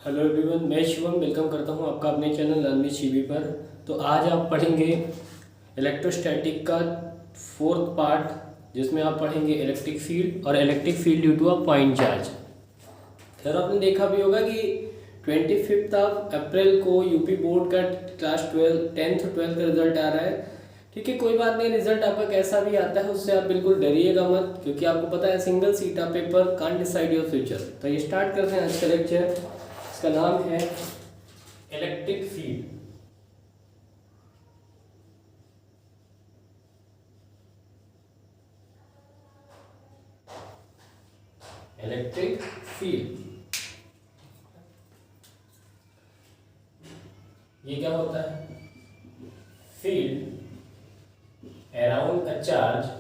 Hello everyone, मैं Shivam welcome करता हूं आपका अपने चैनल लर्न विद शिवी पर। तो आज आप पढ़ेंगे इलेक्ट्रोस्टैटिक का फोर्थ पार्ट, जिसमें आप पढ़ेंगे इलेक्ट्रिक फील्ड और electric field due to a point charge. खैर आपने देखा भी होगा कि 25 अप्रैल को यूपी बोर्ड का क्लास 10th 12th का रिजल्ट आ रहा है। ठीक है, कोई बात नहीं, रिजल्ट आपका कैसा भी आता है उससे आप बिल्कुल डरिएगा मत, क्योंकि आपको पता है single seat of paper can't decide your future. तो ये स्टार्ट करते हैं आज का लेक्चर। इसका नाम है इलेक्ट्रिक फील्ड। इलेक्ट्रिक फील्ड ये क्या होता है? Field around a charge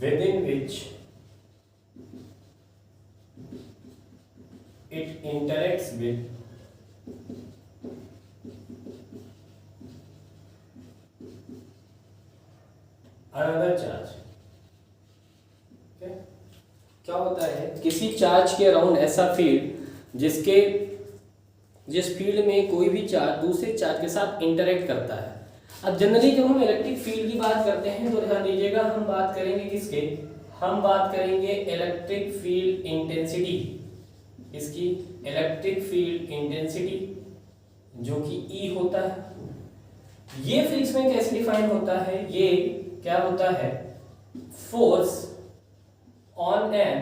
within which it interacts with another charge। क्या होता है? किसी चार्ज के अराउंड ऐसा फील्ड जिस फील्ड में कोई भी चार्ज दूसरे चार्ज के साथ इंटरेक्ट करता है। अब जनरली जब हम इलेक्ट्रिक फील्ड की बात करते हैं तो ध्यान दीजिएगा, हम बात करेंगे किसके? हम बात करेंगे इलेक्ट्रिक फील्ड इंटेंसिटी। इसकी इलेक्ट्रिक फील्ड इंटेंसिटी जो कि E होता है। ये फिजिक्स में कैसे डिफाइन होता है? ये क्या होता है? Force on an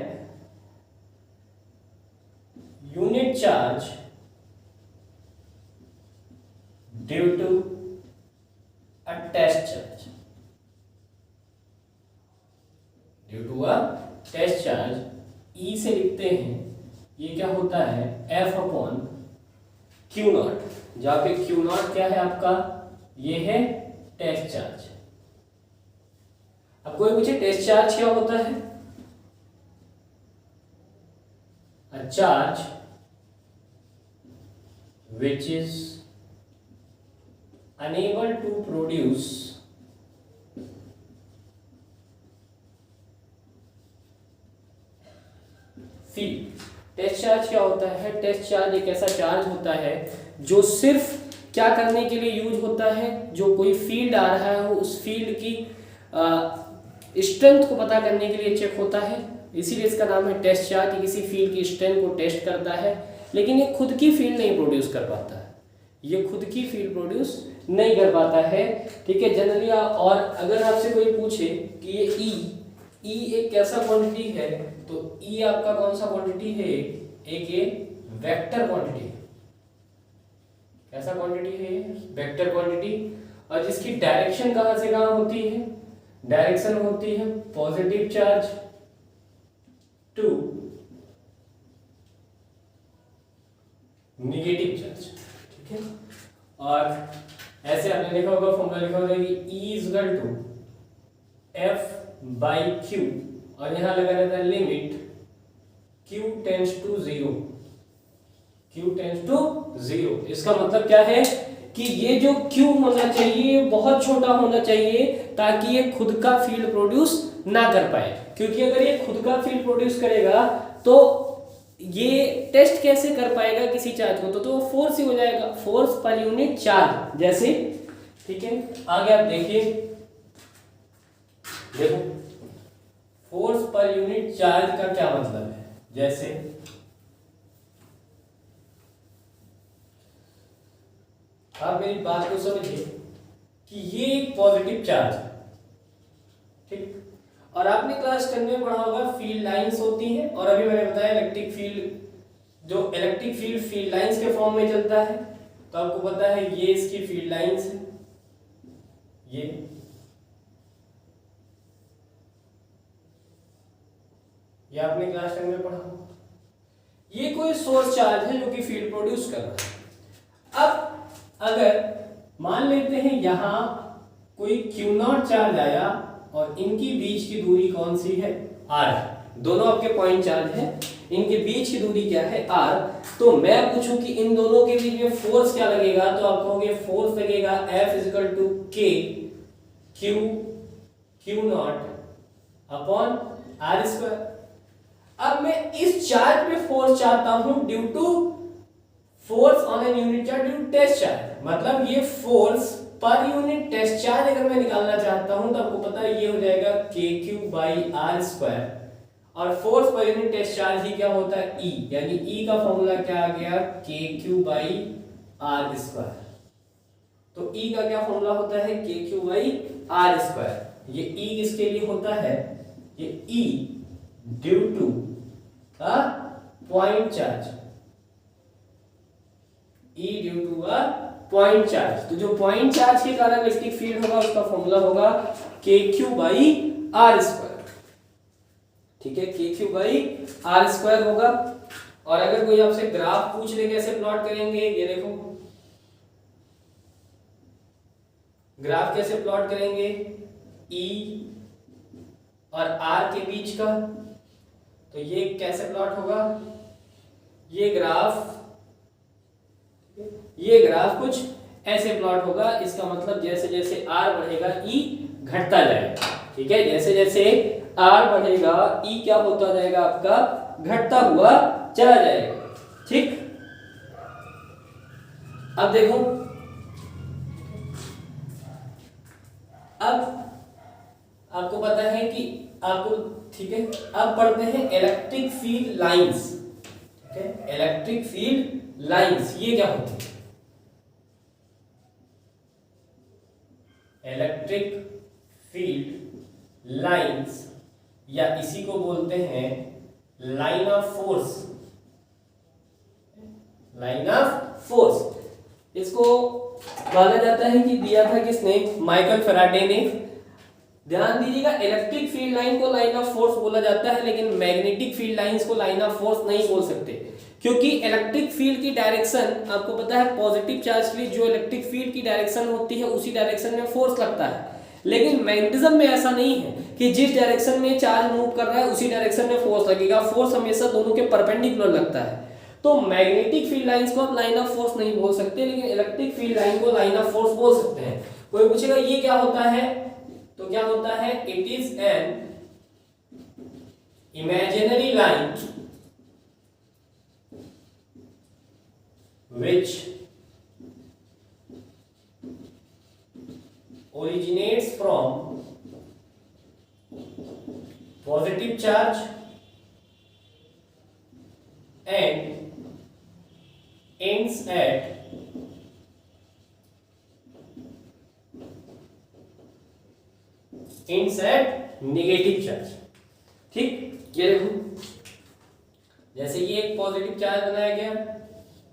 unit charge due to a test charge। Due to a test charge E से लिखते हैं, ये क्या होता है? F अपॉन क्यू नॉट, जहां पे क्यू नॉट क्या है आपका? ये है टेस्ट चार्ज। अब कोई पूछे टेस्ट चार्ज क्या होता है? A charge which is unable to produce field. Test charge क्या होता है? टेस्ट चार्ज एक ऐसा चार्ज होता है जो सिर्फ क्या करने के लिए यूज होता है? जो कोई फील्ड आ रहा है उस फील्ड की स्ट्रेंथ को पता करने के लिए चेक होता है, इसीलिए इसका नाम है टेस्ट चार्ज। ये किसी फील्ड की स्ट्रेंथ को टेस्ट करता है, लेकिन ये खुद की फील्ड नहीं प्रोड्यूस कर पाता है। ये खुद की फील्ड प्रोड्यूस नहीं कर पाता है। ठीक है, जनरली। और अगर आपसे कोई पूछे कि ये ई एक कैसा क्वांटिटी है, तो ई आपका कौन सा क्वांटिटी है? एक ये वेक्टर क्वांटिटी है। कैसा क्वांटिटी है? Vector quantity. और जिसकी डायरेक्शन कहां से कहां होती है? डायरेक्शन होती है positive charge to negative charge. ठीक है, और ऐसे आपने लिखा होगा, फॉर्मूला लिखा होगा कि E equal to F by Q, और यहां लगा रहता है limit Q tends to 0। Q tends to 0। इसका मतलब क्या है कि ये जो Q होना चाहिए बहुत छोटा होना चाहिए, ताकि ये खुद का फील्ड प्रोड्यूस ना कर पाए। क्योंकि अगर ये खुद का फील्ड प्रोड्यूस करेगा तो ये टेस्ट कैसे कर पाएगा किसी चार्ज को? तो वो फोर्स ही हो जाएगा, फोर्स पर यूनिट चार्ज जैसे। ठीक है, आगे आप देखिए, देखो फोर्स पर यूनिट चार्ज का क्या मतलब है। जैसे आप मेरी बात को समझिए कि ये एक पॉजिटिव चार्ज है। ठीक, और आपने क्लास 10 में पढ़ा होगा फील्ड लाइंस होती हैं, और अभी मैंने बताया इलेक्ट्रिक फील्ड फील्ड लाइंस के फॉर्म में चलता है। तो आपको पता है ये इसकी फील्ड लाइंस है, ये आपने क्लास 10 में पढ़ा होगा। ये कोई सोर्स चार्ज है जो कि फील्ड प्रोड्यूस कर रहा है। अब अगर मान लेते हैं यहां कोई क्यू नॉट चार्ज आया और इनकी बीच की दूरी कौन सी है? R। दोनों आपके पॉइंट चार्ज है, इनके बीच की दूरी क्या है? R। तो मैं पूछूं कि इन दोनों के बीच में फोर्स क्या लगेगा, तो आप कहोगे फोर्स लगेगा F = K Q not upon r square. अब मैं इस चार्ज पे फोर्स चाहता हूं due to force on an unit charge due to test charge, मतलब ये फोर्स पर यूनिट टेस्ट चार्ज अगर मैं निकालना चाहता हूं तो आपको पता है ये हो जाएगा के क्यू बाई आर स्क्वायर, और फोर्स पर यूनिट टेस्ट चार्ज ही क्या होता है ई, यानी ई का फॉर्मूला क्या आ गया के क्यू बाई आर स्क्वायर। तो ई का क्या फॉर्मूला होता है के क्यू बाई आर स्क्वायर। ये ई किसके लिए होता है, ये ई ड्यू टू पॉइंट चार्ज, ई ड्यू टू पॉइंट चार्ज। तो जो पॉइंट चार्ज के कारण इलेक्ट्रिक फील्ड होगा उसका फॉर्मूला होगा के क्यू बाई आर स्क्वायर। ठीक है, के क्यू बाई आर स्क्वायर होगा। और अगर कोई आपसे ग्राफ पूछ ले कैसे प्लॉट करेंगे, ये देखो ग्राफ कैसे प्लॉट करेंगे ई और आर के बीच का, तो ये कैसे प्लॉट होगा, ये ग्राफ कुछ ऐसे प्लॉट होगा। इसका मतलब जैसे जैसे आर बढ़ेगा ई घटता जाएगा। ठीक है, जैसे जैसे आर बढ़ेगा ई क्या होता जाएगा आपका, घटता हुआ चला जाएगा। ठीक, अब देखो, अब आपको पता है कि आपको, ठीक है, अब पढ़ते हैं इलेक्ट्रिक फील्ड लाइंस। ठीक है, इलेक्ट्रिक फील्ड लाइंस ये क्या होती है, इलेक्ट्रिक फील्ड लाइंस या इसी को बोलते हैं line of force, line of force. इसको माना जाता है कि दिया था किसने, माइकल फैराडे ने। ध्यान दीजिएगा, इलेक्ट्रिक फील्ड लाइन को लाइन ऑफ फोर्स बोला जाता है, लेकिन मैग्नेटिक फील्ड लाइंस को लाइन ऑफ फोर्स नहीं बोल सकते, क्योंकि इलेक्ट्रिक फील्ड की डायरेक्शन आपको पता है पॉजिटिव चार्ज के लिए जो इलेक्ट्रिक फील्ड की डायरेक्शन होती है उसी डायरेक्शन में फोर्स लगता है। लेकिन मैग्नेटिज्म में ऐसा नहीं है कि जिस डायरेक्शन में चार्ज मूव कर रहा है उसी डायरेक्शन में फोर्स लगेगा, फोर्स हमेशा दोनों के परपेंडिकुलर लगता है। तो मैग्नेटिक फील्ड लाइंस को आप लाइन ऑफ फोर्स नहीं बोल सकते, लेकिन इलेक्ट्रिक फील्ड लाइन को लाइन ऑफ फोर्स बोल सकते हैं। कोई पूछेगा ये क्या होता है, तो क्या होता है, it is an imaginary line which originates from positive charge and ends at negative charge। ठीक, ये देखो जैसे ये एक पॉजिटिव चार्ज बनाया गया,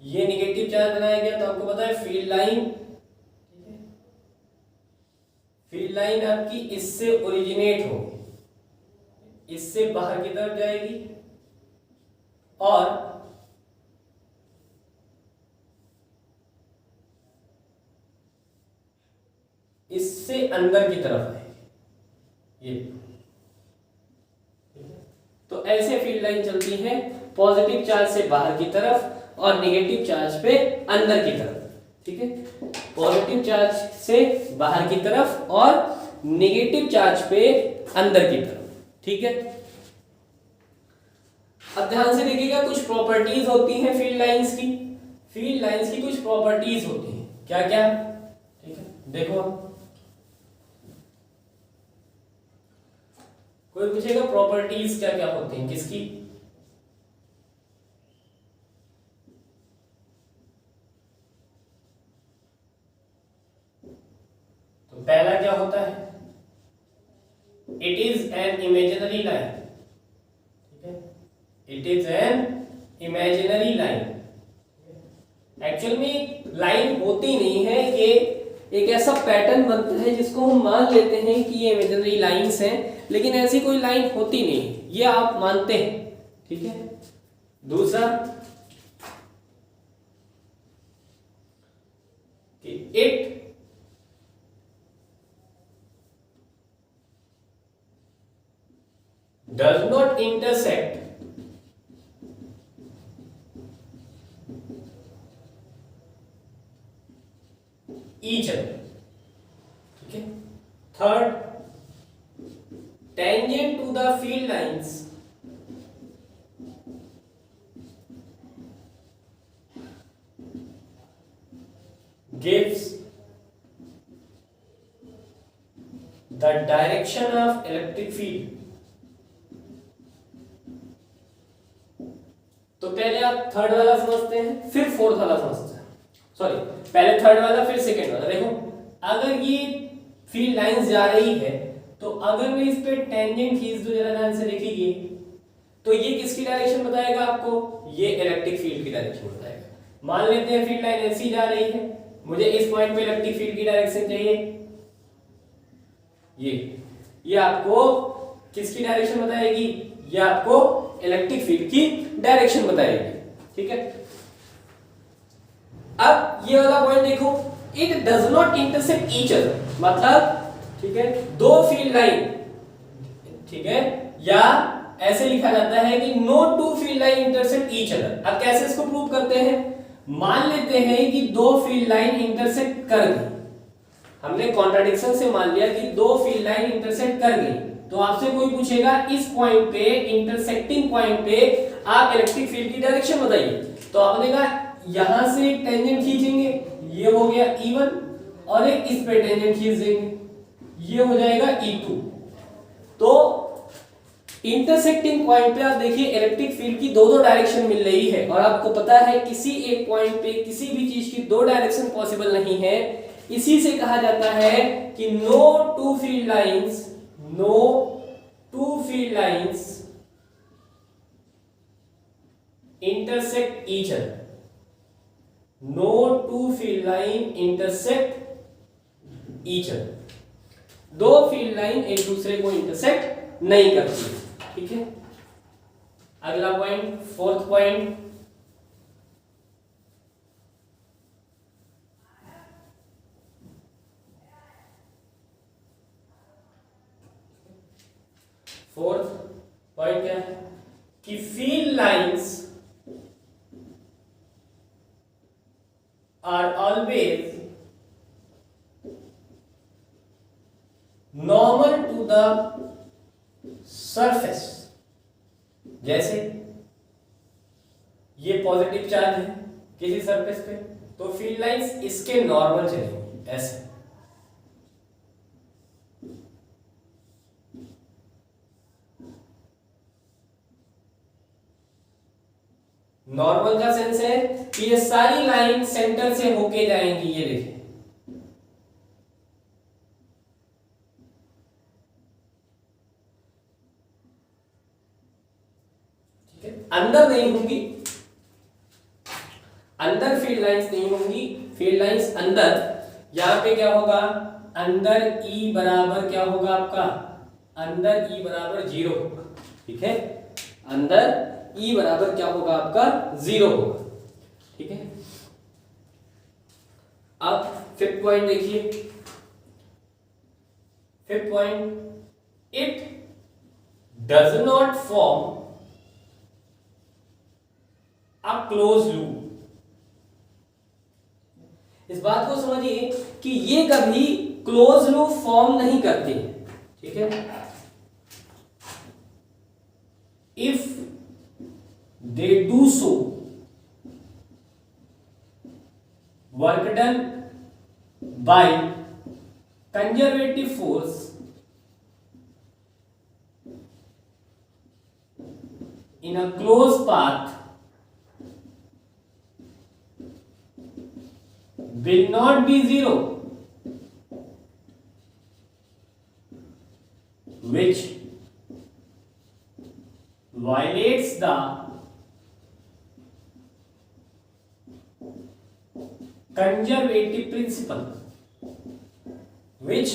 ये नेगेटिव चार्ज बनाया गया, तो आपको पता है फील्ड लाइन, फील्ड लाइन आपकी इससे ओरिजिनेट होगी, इससे बाहर की तरफ जाएगी और इससे अंदर की तरफ आएगी। ये तो ऐसे फील्ड लाइन चलती है, पॉजिटिव चार्ज से बाहर की तरफ और नेगेटिव चार्ज पे अंदर की तरफ। ठीक है, पॉजिटिव चार्ज से बाहर की तरफ और नेगेटिव चार्ज पे अंदर की तरफ। ठीक है, अब ध्यान से देखिएगा, कुछ प्रॉपर्टीज होती हैं फील्ड लाइंस की, फील्ड लाइंस की कुछ प्रॉपर्टीज होती हैं, क्या क्या, ठीक है, देखो कोई पूछेगा प्रॉपर्टीज क्या क्या होती हैं किसकी, तो पहला क्या होता है, it is an imaginary line. ठीक है, it is an imaginary line. Actual में लाइन होती नहीं है, ये एक ऐसा पैटर्न बनता है जिसको हम मान लेते हैं कि ये इमेजिनरी लाइंस हैं, लेकिन ऐसी कोई लाइन होती नहीं, ये आप मानते हैं। ठीक है, दूसरा कि it does not intersect each other। ठीक है, third tangent to the field lines gives the direction of electric field। तो पहले आप थर्ड वाला समझते हैं, फिर फोर्थ वाला समझते हैं। सॉरी, पहले थर्ड वाला फिर सेकेंड वाला। देखो, अगर ये फील्ड लाइंस जा रही है तो अगर मैं इस पे टेंजेंट खींच दूं, जरा ध्यान से देखिए, तो ये किसकी डायरेक्शन बताएगा आपको? ये इलेक्ट्रिक फील्ड की डायरेक्शन बताएगा। मान लेते हैं फील्ड लाइन ऐसी जा रही है, मुझे इस पॉइंट पे इलेक्ट्रिक फील्ड की डायरेक्शन चाहिए, ये आपको किसकी डायरेक्शन बताएगी? ये आपको इलेक्ट्रिक फील्ड की डायरेक्शन बताएगी। ठीक है, अब ये वाला पॉइंट देखो, it does not intersect each other, मतलब ठीक है, दो फील्ड लाइन, ठीक है, या ऐसे लिखा जाता है कि no two field line intersect each other. अब कैसे इसको प्रूव करते हैं? मान लेते हैं कि दो फील्ड लाइन इंटरसेक्ट कर गई, हमने कॉन्ट्राडिक्शन से मान लिया कि दो फील्ड लाइन इंटरसेक्ट कर गई, तो आपसे कोई पूछेगा इस पॉइंट पे, इंटरसेक्टिंग पॉइंट पे आप इलेक्ट्रिक फील्ड की डायरेक्शन बताइए, तो आपने कहा यहां से एक टेंजेंट खींचेंगे, ये हो गया E1, और एक इस पे टेंजेंट खींच देंगे, ये हो जाएगा E2। तो इंटरसेक्टिंग पॉइंट पे आप देखिए इलेक्ट्रिक फील्ड की दो डायरेक्शन मिल रही है, और आपको पता है किसी एक पॉइंट पे किसी भी चीज की दो डायरेक्शन पॉसिबल नहीं है। इसी से कहा जाता है कि no two field lines intersect each other, no two field line intersect each other, दो फील्ड लाइन एक दूसरे को इंटरसेक्ट नहीं करती। ठीक है, अगला पॉइंट, फोर्थ पॉइंट, क्या है कि field lines are always normal to the surface। जैसे ये पॉजिटिव चार्ज है किसी सरफेस पे, तो फील्ड लाइंस इसके नॉर्मल चलेंगी, ऐसे। नॉर्मल का सेंस है कि ये सारी लाइन सेंटर से होके जाएंगी, ये देखिए, ठीक है, अंदर नहीं होंगी, अंदर फील्ड लाइंस नहीं होंगी, फील्ड लाइंस अंदर। यहां पे क्या होगा? अंदर E बराबर क्या होगा आपका? अंदर E बराबर 0 होगा। ठीक है, अंदर E बराबर क्या होगा आपका? 0 होगा। ठीक है, अब फिफ्थ पॉइंट देखिए, fifth point, it does not form a close loop. इस बात को समझिए कि ये कभी क्लोज लूप फॉर्म नहीं करते हैं। ठीक है, if they do so, work done by conservative force in a closed path will not be zero, which violates the conservative principle, which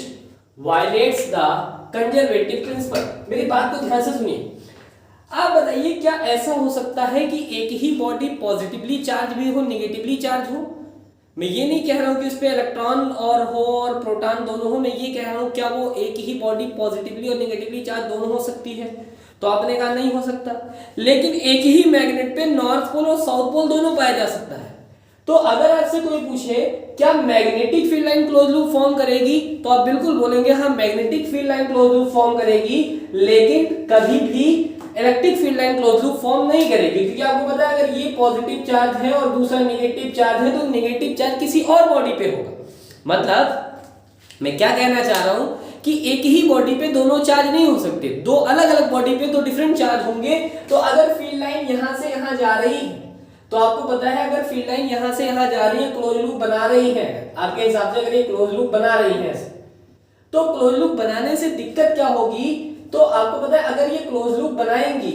violates the conservative principle। मेरी बात को ध्यान से सुनिए। आप बताइए क्या ऐसा हो सकता है कि एक ही बॉडी पॉजिटिवली चार्ज भी हो, नेगेटिवली चार्ज हो? मैं ये नहीं कह रहा हूं कि उस पे इलेक्ट्रॉन और हो और प्रोटॉन दोनों हो, मैं ये कह रहा हूं क्या वो एक ही बॉडी पॉजिटिवली और नेगेटिवली चार्ज दोनों हो सकती है? तो आपने कहा नहीं हो सकता, लेकिन एक ही मैग्नेट पे नॉर्थ पोल और साउथ पोल दोनों पाया जा सकता है। तो अगर आपसे कोई पूछे क्या magnetic field line close loop form करेगी, तो आप बिल्कुल बोलेंगे हाँ magnetic field line close loop form करेगी, लेकिन कभी भी electric field line close loop form नहीं करेगी, क्योंकि आपको पता है अगर ये पॉजिटिव चार्ज है और दूसरा नेगेटिव चार्ज है तो नेगेटिव चार्ज किसी और बॉडी पे होगा। मतलब मैं क्या कहना चाह रहा हूं कि एक ही बॉडी पे दोनों चार्ज नहीं हो सकते, दो अलग अलग बॉडी पे तो डिफरेंट चार्ज होंगे। तो अगर फील्ड लाइन यहां से यहां जा रही है, तो आपको पता है अगर फील्ड लाइन यहां से यहां जा रही है, क्लोज लूप बना रही है, आपके हिसाब से अगर ये क्लोज लूप बना रही है तो क्लोज लूप बनाने से दिक्कत क्या होगी, तो आपको पता है अगर ये क्लोज लूप बनाएंगी,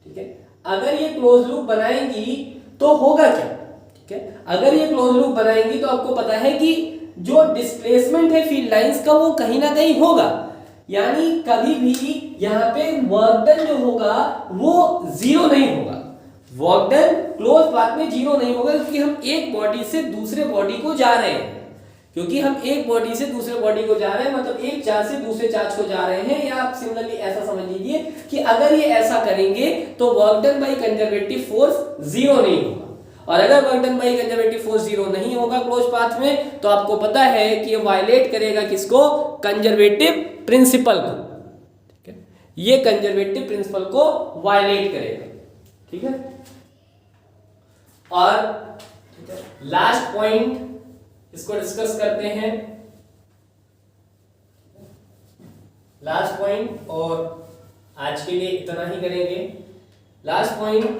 ठीक है, अगर ये क्लोज लूप बनाएंगी तो होगा क्या, ठीक है, अगर ये क्लोज लूप बनाएंगी तो आपको पता है कि जो डिस्प्लेसमेंट है फील्ड लाइंस का वो कहीं ना कहीं होगा, यानी कभी भी यहाँ पे वर्क डन जो होगा वो जीरो नहीं होगा, वर्क डन क्लोज पाथ में जीरो नहीं होगा, क्योंकि हम एक बॉडी से दूसरे बॉडी को जा रहे हैं, क्योंकि हम एक बॉडी से दूसरे बॉडी को जा रहे हैं, मतलब एक चार्ज से दूसरे चार्ज को जा रहे हैं। या आप सिमिलरली ऐसा समझ लीजिए कि अगर ये ऐसा करेंगे तो work done by conservative force zero नहीं होगा, और अगर work done by conservative force zero नहीं होगा क्लोज पाथ में, तो आपको पता है कि ये वायलेट करेगा किसको, कंजर्वेटिव प्रिंसिपल को, ठीक है, ये कंजर्वेटिव प्रिंसिपल को वायलेट करेगा, ठीक है। और लास्ट पॉइंट इसको डिस्कस करते हैं, लास्ट पॉइंट, और आज के लिए इतना ही करेंगे। लास्ट पॉइंट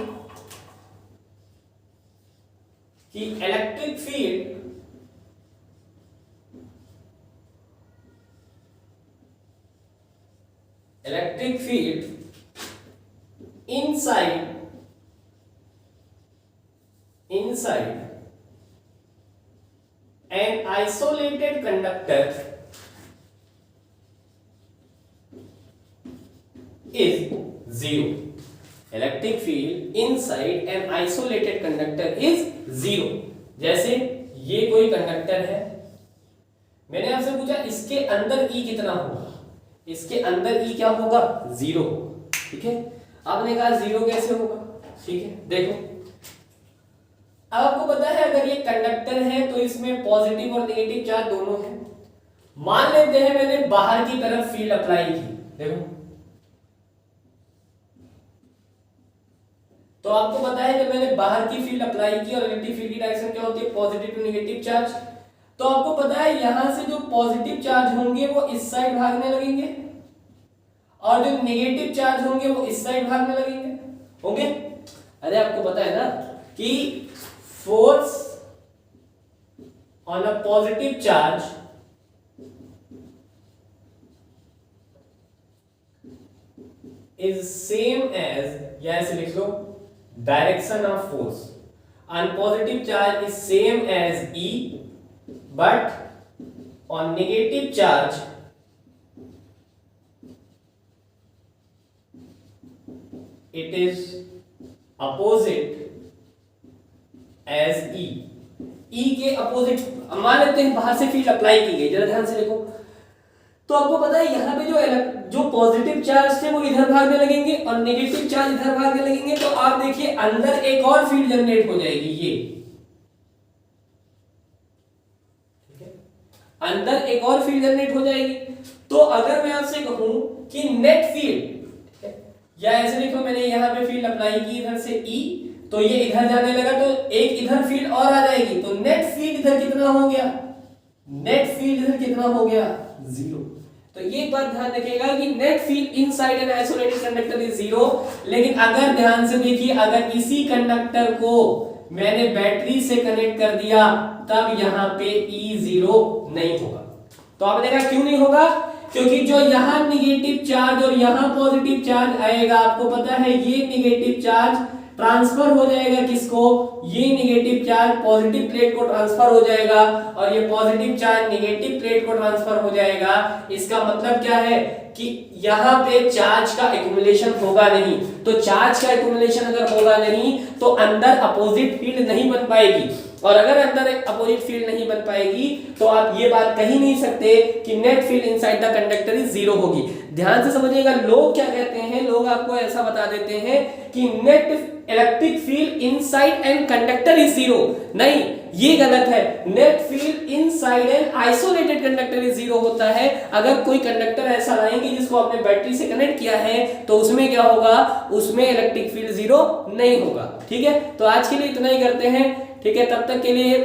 कि electric field inside an isolated conductor is zero. Electric field inside an isolated conductor is zero. जैसे ये कोई कंडक्टर है, मैंने आपसे पूछा इसके अंदर E कितना होगा, इसके अंदर E क्या होगा, जीरो, ठीक है। आपने कहा जीरो कैसे होगा, ठीक है, देखो अब आपको पता है अगर ये कंडक्टर है तो इसमें पॉजिटिव और नेगेटिव चार्ज दोनों है। मान लेते हैं मैंने बाहर की तरफ फील्ड अप्लाई की, देखो तो आपको पता है जब मैंने बाहर की फील्ड अप्लाई की और इलेक्ट्रिक फील्ड की डायरेक्शन क्या होती है, पॉजिटिव टू नेगेटिव चार्ज, तो आपको पता है यहां से जो पॉजिटिव चार्ज होंगे वो इस साइड भागने लगेंगे और जो नेगेटिव चार्ज होंगे वो इस साइड भागने होंगे। अरे आपको पता है ना कि force on a positive charge is same as, या ऐसे लिख लो, direction of force on positive charge is same as E, but on negative charge it is opposite as E. E के अपोजिट मान लेते हैं बाहर से फील्ड अप्लाई की गई, जरा ध्यान से देखो, तो आपको पता है यहाँ पे जो पॉजिटिव चार्ज थे वो इधर भागने लगेंगे और नेगेटिव चार्ज इधर भागने लगेंगे, तो आप देखिए अंदर एक और फील्ड जनरेट हो जाएगी, ये ठीक है, अंदर एक और फील्ड जनरेट हो जाएगी। तो अगर मैं आपसे कहूं कि नेट फील्ड, या ऐसे देखो मैंने यहाँ पे फील्ड अप्लाई की इधर से E, तो ये इधर जाने लगा तो एक इधर फील्ड और आ जाएगी, तो नेट फील्ड इधर कितना हो गया, नेट फील्ड इधर कितना हो गया, जीरो। तो ये बात ध्यान रखिएगा कि net field inside an isolated conductor is zero. लेकिन अगर ध्यान से देखिए अगर इसी कंडक्टर को मैंने बैटरी से कनेक्ट कर दिया तब यहाँ पे E जीरो नहीं होगा। तो आपने देखा क्यों नहीं होगा, क्योंकि जो यहाँ निगेटिव चार्ज और यहाँ पॉजिटिव चार्ज आएगा, आपको पता है ये निगेटिव चार्ज ट्रांसफर हो जाएगा किसको, ये नेगेटिव चार्ज पॉजिटिव प्लेट को ट्रांसफर हो जाएगा और ये पॉजिटिव चार्ज नेगेटिव प्लेट को ट्रांसफर हो जाएगा। इसका मतलब क्या है कि यहाँ पे चार्ज का एक्युमुलेशन होगा नहीं, तो चार्ज का एक्युमुलेशन अगर होगा नहीं तो अंदर अपोजिट फील्ड नहीं बन पाएगी, और अगर अंदर एक अपोजिट फील्ड नहीं बन पाएगी तो आप ये बात कह ही नहीं सकते कि net field inside the conductor is zero होगी। ध्यान से समझिएगा, लोग क्या कहते हैं, लोग आपको ऐसा बता देते हैं कि net electric field inside and conductor is zero. नहीं, ये गलत है। Net field inside and isolated conductor is zero होता है। अगर कोई कंडक्टर ऐसा लाएंगे जिसको आपने बैटरी से कनेक्ट किया है तो उसमें क्या होगा, उसमें इलेक्ट्रिक फील्ड जीरो नहीं होगा। ठीक है, तो आज के लिए इतना ही करते हैं। ठीक है, तब तक के लिए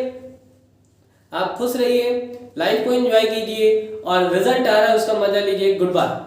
आप खुश रहिए, लाइफ को एंजॉय कीजिए और रिजल्ट आ रहा है उसका मजा लीजिए। Good bye.